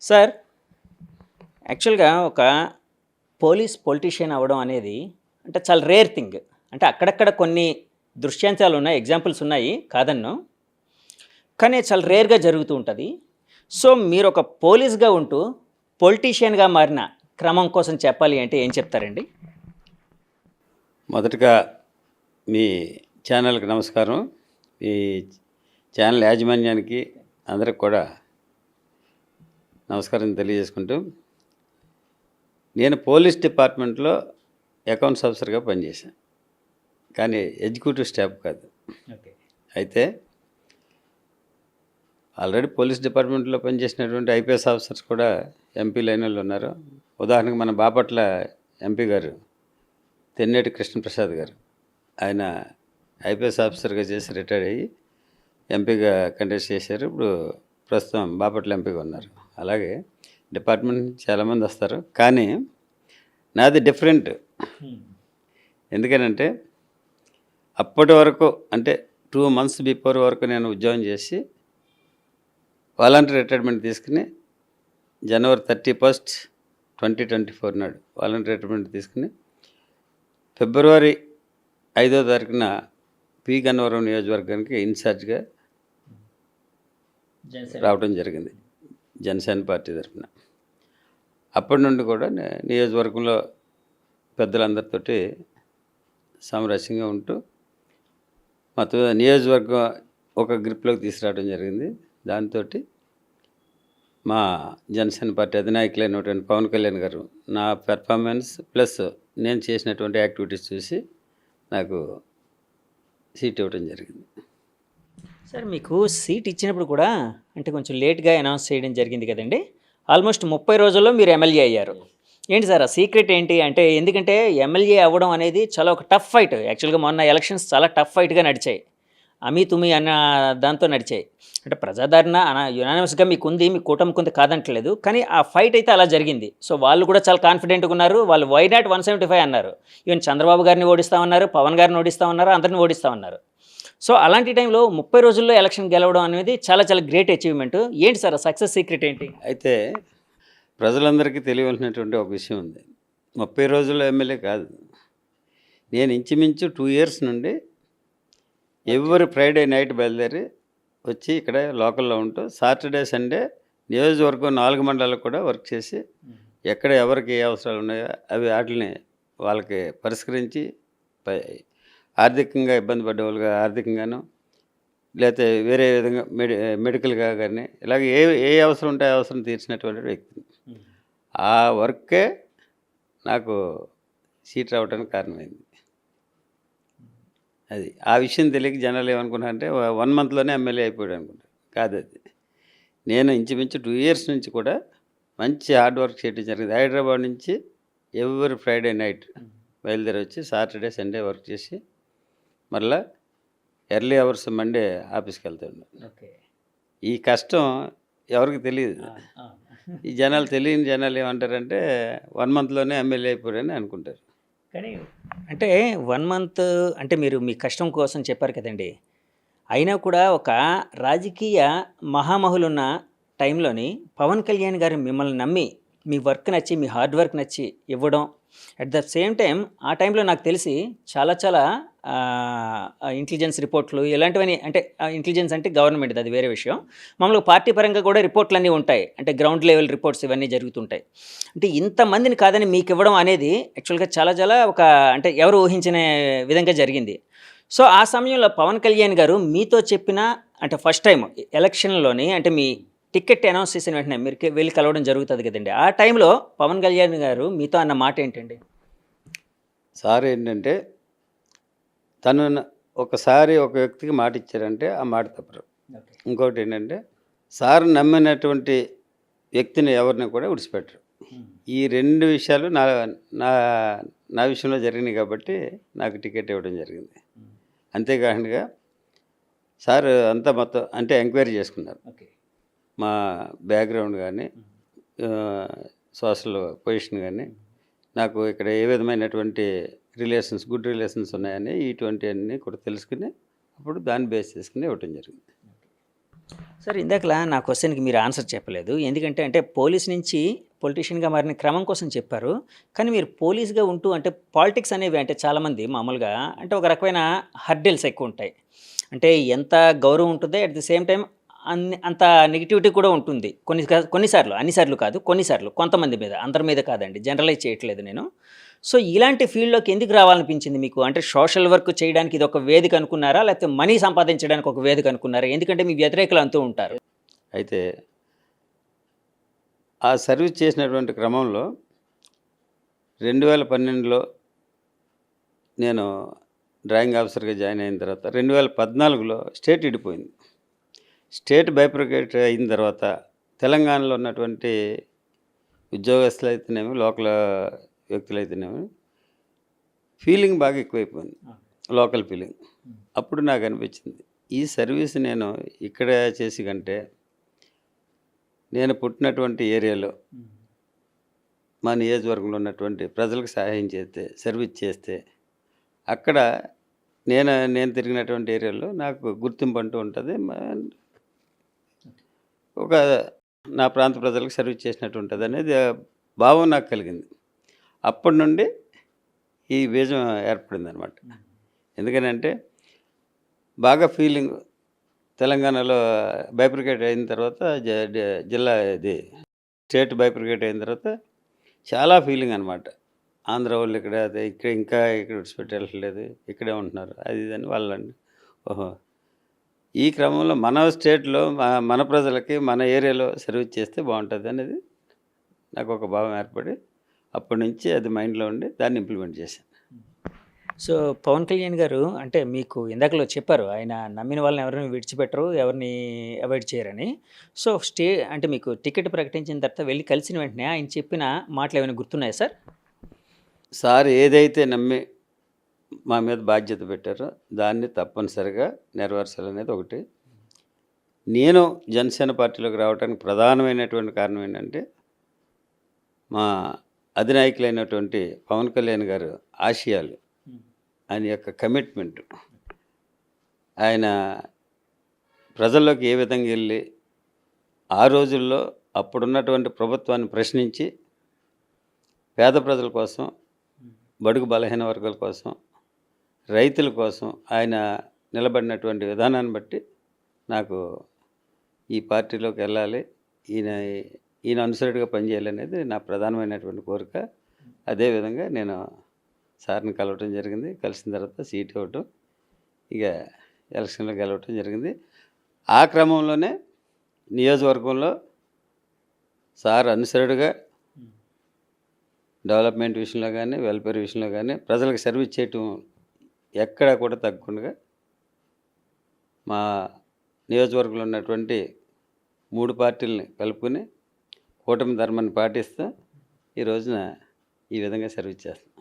Sir, యాక్చువల్‌గా ఒక politician అవ్వడం అనేది అంటే చాలా రేర్ థింగ్. అంటే అక్కడక్కడ కొన్ని దృష్టాంతాలున్నాయి, ఎగ్జాంపుల్స్ ఉన్నాయి, కాదన్ను. కానీ చాలా రేర్‌గా జరుగుతూ ఉంటది. సో, మీరొక పోలీస్‌గా ఉంటూ పొలిటీషియన్‌గా మారిన క్రమం కోసం చెప్పాలి అంటే ఏం చెప్తారండి? మొదటగా మీ ఛానల్కి నమస్కారం. ఈ ఛానల్ యాజమాన్యానికి అందరికి కూడా నమస్కారం తెలియజేసుకుంటూ, నేను పోలీస్ డిపార్ట్మెంట్లో అకౌంట్స్ ఆఫీసర్గా పనిచేశాను, కానీ ఎగ్జిక్యూటివ్ స్టాఫ్ కాదు. ఓకే. అయితే ఆల్రెడీ పోలీస్ డిపార్ట్మెంట్లో పనిచేసినటువంటి ఐపీఎస్ ఆఫీసర్స్ కూడా ఎంపీ లైన్లో ఉన్నారు. ఉదాహరణకు మన బాపట్ల ఎంపీ గారు తెన్నేటి కృష్ణప్రసాద్ గారు, ఆయన ఐపీఎస్ ఆఫీసర్గా చేసి రిటైర్ అయ్యి ఎంపీగా కంటెస్ట్ చేశారు. ఇప్పుడు ప్రస్తుతం బాపట్ల ఎంపీగా ఉన్నారు. అలాగే డిపార్ట్మెంట్ నుంచి చాలామంది వస్తారు, కానీ నాది డిఫరెంట్. ఎందుకనంటే అప్పటి వరకు అంటే 2 months బిఫోర్ వరకు నేను ఉద్యోగం చేసి వాలంటీర్ రిటైర్మెంట్ తీసుకుని January 31st, 2024 నాడు వాలంటీర్ రిటైర్మెంట్ తీసుకుని February 5వ తారీఖున పి గన్నవరం నియోజకవర్గానికి ఇన్ఛార్జ్గా రావడం జరిగింది జనసేన పార్టీ తరఫున. అప్పటి నుండి కూడా నియోజకవర్గంలో పెద్దలందరితోటి సామరస్యంగా ఉంటూ మొత్తం నియోజకవర్గం ఒక గ్రిప్లోకి తీసుకురావడం జరిగింది. దాంతో మా జనసేన పార్టీ అధినాయకులైనటువంటి పవన్ కళ్యాణ్ గారు నా పెర్ఫార్మెన్స్ ప్లస్ నేను చేసినటువంటి యాక్టివిటీస్ చూసి నాకు సీట్ ఇవ్వడం జరిగింది. సార్, మీకు సీట్ ఇచ్చినప్పుడు కూడా అంటే కొంచెం లేట్‌గా అనౌన్స్ చేయడం జరిగింది కదండీ! ఆల్మోస్ట్ 30 రోజుల్లో మీరు ఎమ్మెల్యే అయ్యారు. ఏంటి సార్ ఆ సీక్రెట్ ఏంటి? అంటే ఎందుకంటే ఎమ్మెల్యే అవ్వడం అనేది చాలా ఒక టఫ్ ఫైట్. యాక్చువల్‌గా మొన్న ఎలక్షన్స్ చాలా టఫ్ ఫైట్‌గా నడిచాయి. అమీ తుమీ అన్న దాంతో నడిచాయి. అంటే ప్రజాదరణ యునానిమస్‌గా మీకుంది, మీ కూటమికి ఉంది, కాదంటలేదు. కానీ ఆ ఫైట్ అయితే అలా జరిగింది. సో, వాళ్ళు కూడా చాలా కాన్ఫిడెంట్‌గా ఉన్నారు. వాళ్ళు వై నాట్ 175 అన్నారు. ఈవెన్ చంద్రబాబు గారిని ఓడిస్తామన్నారు, పవన్ గారిని ఓడిస్తామన్నారు, అందరిని ఓడిస్తామన్నారు. సో, అలాంటి టైంలో 30 రోజుల్లో ఎలక్షన్ గెలవడం అనేది చాలా చాలా గ్రేట్ అచీవ్‌మెంట్. ఏంటి సార్ ఆ సక్సెస్ సీక్రెట్ ఏంటి? అయితే ప్రజలందరికీ తెలియవలసినటువంటి ఒక విషయం ఉంది. 30 రోజుల్లో ఎమ్మెల్యే కాదు. నేను ఇంచుమించు 2 years నుండి ఎవ్రీ ఫ్రైడే నైట్ బయలుదేరి వచ్చి ఇక్కడ లోకల్లో ఉంటూ సాటర్డే సండే నియోజకవర్గం 4 మండలాలకు కూడా వర్క్ చేసి ఎక్కడ ఎవరికి ఏ అవసరాలు ఉన్నాయో అవి వాటిని వాళ్ళకి పరిష్కరించి ఆర్థికంగా ఇబ్బంది పడ్డ వాళ్ళకి ఆర్థికంగాను, లేకపోతే వేరే విధంగా మెడికల్గా కానీ ఇలాగ ఏ అవసరం ఉంటే ఆ అవసరం తీర్చినటువంటి వ్యక్తిని. ఆ వర్కే నాకు సీట్ రావడానికి కారణమైంది. అది ఆ విషయం తెలియక జనాలు ఏమనుకున్నారంటే 1 monthలోనే ఎమ్మెల్యే అయిపోయాడు అనుకుంటారు. కాదు, అది నేను ఇంచుమించు 2 years నుంచి కూడా మంచి హార్డ్ వర్క్ చేయడం జరిగింది. హైదరాబాద్ నుంచి ఎవ్రీ ఫ్రైడే నైట్ బయలుదేరి వచ్చి సాటర్డే సండే వర్క్ చేసి మళ్ళీ ఎర్లీ అవర్స్ మండే ఆఫీస్కి వెళ్తాడు. ఓకే. ఈ కష్టం ఎవరికి తెలియదు. ఈ జనాలు తెలియని జనాలు ఏమంటారంటే 1 monthలోనే ఎమ్మెల్యే అయిపోయాడని అనుకుంటారు. కానీ అంటే 1 month అంటే మీరు మీ కష్టం కోసం చెప్పారు కదండీ! అయినా కూడా ఒక రాజకీయ మహామహులున్న టైంలోని పవన్ కళ్యాణ్ గారు మిమ్మల్ని నమ్మి, మీ వర్క్ నచ్చి, మీ హార్డ్ వర్క్ నచ్చి ఇవ్వడం, అట్ ద సేమ్ టైం ఆ టైంలో నాకు తెలిసి చాలా చాలా ఇంటెలిజెన్స్ రిపోర్ట్లు ఇలాంటివన్నీ, అంటే ఇంటెలిజెన్స్ అంటే గవర్నమెంట్‌ది, అది వేరే విషయం. మామూలుగా పార్టీ పరంగా కూడా రిపోర్ట్లన్నీ ఉంటాయి. అంటే గ్రౌండ్ లెవెల్ రిపోర్ట్స్ ఇవన్నీ జరుగుతుంటాయి. అంటే ఇంతమందిని కాదని మీకు ఇవ్వడం అనేది యాక్చువల్‌గా చాలా చాలా ఒక అంటే ఎవరు ఊహించని విధంగా జరిగింది. సో, ఆ సమయంలో పవన్ కళ్యాణ్ గారు మీతో చెప్పిన అంటే ఫస్ట్ టైమ్ ఎలక్షన్‌లోని అంటే మీ టికెట్ అనౌన్స్ చేసిన వెంటనే మీరు వెళ్ళి కలవడం జరుగుతుంది కదండీ! ఆ టైంలో పవన్ కళ్యాణ్ గారు మీతో అన్న మాట ఏంటండి? సార్ ఏంటంటే తను ఒకసారి ఒక వ్యక్తికి మాట ఇచ్చారంటే ఆ మాట తప్పరు. ఓకే. ఇంకొకటి ఏంటంటే సార్ నమ్మినటువంటి వ్యక్తిని ఎవరిని కూడా విడిచిపెట్టరు. ఈ 2 విషయాలు నా నా నా విషయంలో జరిగినాయి కాబట్టి నాకు టికెట్ ఇవ్వడం జరిగింది. అంతేకాకుండా సార్ అంతా మొత్తం అంటే ఎంక్వైరీ చేసుకున్నారు. ఓకే. మా బ్యాక్గ్రౌండ్ కానీ సోషల్ పొజిషన్ కానీ, నాకు ఇక్కడ ఏ విధమైనటువంటి గుడ్ రిలేషన్స్ ఉన్నాయని ఇటువంటివన్నీ కూడా తెలుసుకుని అప్పుడు దాన్ని బేస్ చేసుకుని ఇవ్వటం జరిగింది. సార్ ఇందాకలా నా క్వశ్చన్‌కి మీరు ఆన్సర్ చెప్పలేదు. ఎందుకంటే అంటే పోలీస్ నుంచి పొలిటీషియన్‌గా మారిన క్రమం కోసం చెప్పారు. కానీ మీరు పోలీస్‌గా ఉంటూ అంటే పాలిటిక్స్ అనేవి అంటే చాలామంది మామూలుగా అంటే ఒక రకమైన హర్డిల్స్ ఎక్కువుంటాయి. అంటే ఎంత గౌరవం ఉంటుందో అట్ ది సేమ్ టైమ్ అంత నెగటివిటీ కూడా ఉంటుంది. కొన్ని సార్లు అన్ని సార్లు కాదు. కొన్ని సార్లు కొంతమంది మీద అందరి మీద కాదండి. జనరలైజ్ చేయట్లేదు నేను. సో, ఇలాంటి ఫీల్డ్‌లోకి ఎందుకు రావాలనిపించింది మీకు? అంటే సోషల్ వర్క్ చేయడానికి ఇదొక వేదిక అనుకున్నారా? లేకపోతే మనీ సంపాదించడానికి ఒక వేదిక అనుకున్నారా? ఎందుకంటే మీ వ్యతిరేకులు అంటూ ఉంటారు. అయితే ఆ సర్వీస్ చేసినటువంటి క్రమంలో 2012లో నేను డ్రాయింగ్ ఆఫీసర్‌గా జాయిన్ అయిన తర్వాత 2014లో స్టేట్ విడిపోయింది. స్టేట్ బైఫర్కేట్ అయిన తర్వాత తెలంగాణలో ఉన్నటువంటి ఉద్యోగస్తులైతేనేమి, లోకల్ వ్యక్తులైతేనేమి ఫీలింగ్ బాగా ఎక్కువైపోయింది. Local feeling. అప్పుడు నాకు అనిపించింది, ఈ సర్వీస్ నేను ఇక్కడ చేసి కంటే నేను పుట్టినటువంటి ఏరియాలో మా నియోజకవర్గంలో ఉన్నటువంటి ప్రజలకు సహాయం చేస్తే, సర్వీస్ చేస్తే అక్కడ నేను తిరిగినటువంటి ఏరియాలో నాకు గుర్తింపు అంటూ ఉంటుంది. ఒక నా ప్రాంత ప్రజలకు సర్వీస్ చేసినట్టు ఉంటుంది అనేది భావం నాకు కలిగింది. అప్పటి నుండి ఈ బీజం ఏర్పడిందనమాట. ఎందుకనంటే బాగా ఫీలింగ్ తెలంగాణలో బైఫర్కేట్ అయిన తర్వాత జిల్లా ఇది స్టేట్ బైఫర్కేట్ అయిన తర్వాత చాలా ఫీలింగ్ అనమాట. ఆంధ్ర వాళ్ళు ఇక్కడ ఇంకా ఇక్కడ విడిచిపెట్టి వెళ్ళట్లేదు, ఇక్కడే ఉంటున్నారు అది ఇది అని వాళ్ళండి. ఓహో! ఈ క్రమంలో మన స్టేట్‌లో మన ప్రజలకి మన ఏరియాలో సర్వీస్ చేస్తే బాగుంటుంది అనేది నాకు ఒక భావం ఏర్పడి అప్పటి నుంచి అది మైండ్‌లో ఉండి దాన్ని ఇంప్లిమెంట్ చేశాను. సో, పవన్ కళ్యాణ్ గారు అంటే మీకు ఇందాకలో చెప్పారు. ఆయన నమ్మిన వాళ్ళని ఎవరిని విడిచిపెట్టరు, ఎవరిని అవాయిడ్ చేయరని. సో, అంటే మీకు టికెట్ ప్రకటించిన తర్వాత వెళ్లి కలిసిన వెంటనే ఆయన చెప్పిన మాటలేమైనా గుర్తున్నాయా సార్? సార్ ఏదైతే నమ్మి మా మీద బాధ్యత పెట్టారో దాన్ని తప్పనిసరిగా నెరవేర్చాలనేది ఒకటి. నేను జనసేన పార్టీలోకి రావడానికి ప్రధానమైనటువంటి కారణం ఏంటంటే మా అధినాయకులైనటువంటి పవన్ కళ్యాణ్ గారు ఆశయాలు, ఆయన యొక్క కమిట్మెంట్, ఆయన ప్రజల్లోకి ఏ విధంగా వెళ్ళి ఆ రోజుల్లో అప్పుడున్నటువంటి ప్రభుత్వాన్ని ప్రశ్నించి పేద ప్రజల కోసం, బడుగు బలహీన వర్గాల కోసం, రైతుల కోసం ఆయన నిలబడినటువంటి విధానాన్ని బట్టి నాకు ఈ పార్టీలోకి వెళ్ళాలి, ఈయన అనుసరుడిగా పనిచేయాలనేది నా ప్రధానమైనటువంటి కోరిక. అదేవిధంగా నేను సార్ని కలవటం జరిగింది. కలిసిన తర్వాత సీట్ ఇవ్వటం, ఇక ఎలక్షన్లో గెలవటం జరిగింది. ఆ క్రమంలోనే నియోజకవర్గంలో సార్ అనుసరుడుగా డెవలప్మెంట్ విషయంలో కానీ, వెల్ఫేర్ విషయంలో కానీ, ప్రజలకు సర్వీస్ చేయటం ఎక్కడా కూడా తగ్గకుండా మా నియోజకవర్గంలో ఉన్నటువంటి 3 పార్టీలని కలుపుకొని కూటమి ధర్మాన్ని పాటిస్తూ ఈ రోజున ఈ విధంగా సర్వీస్ చేస్తాం.